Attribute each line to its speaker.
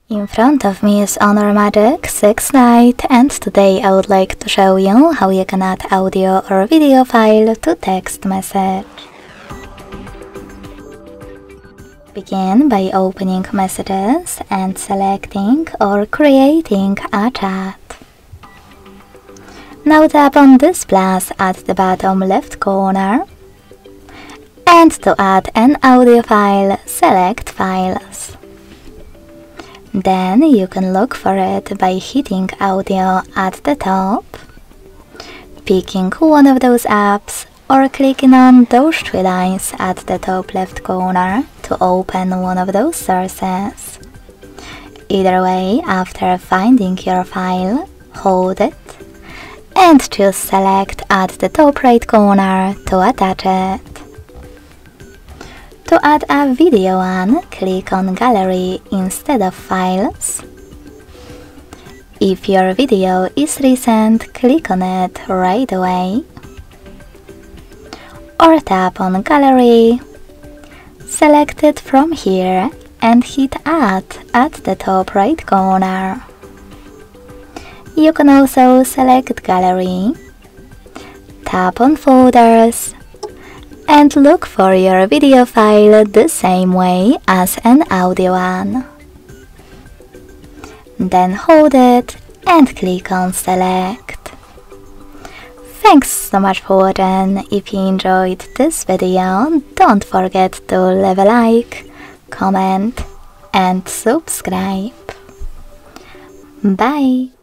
Speaker 1: In front of me is Honor Magic 6 Lite, and today I would like to show you how you can add audio or video file to text message. Begin by opening Messages and selecting or creating a chat. Now tap on this plus at the bottom left corner, and to add an audio file, select Files. Then you can look for it by hitting Audio at the top, picking one of those apps, or clicking on those three lines at the top left corner to open one of those sources. Either way, after finding your file, hold it and choose Select at the top right corner to attach it. To add a video one, click on Gallery instead of Files. If your video is recent, click on it right away. Or tap on Gallery, select it from here and hit Add at the top right corner. You can also select Gallery, tap on Folders, and look for your video file the same way as an audio one. Then hold it and click on Select. Thanks so much for watching. If you enjoyed this video, don't forget to leave a like, comment and subscribe. Bye!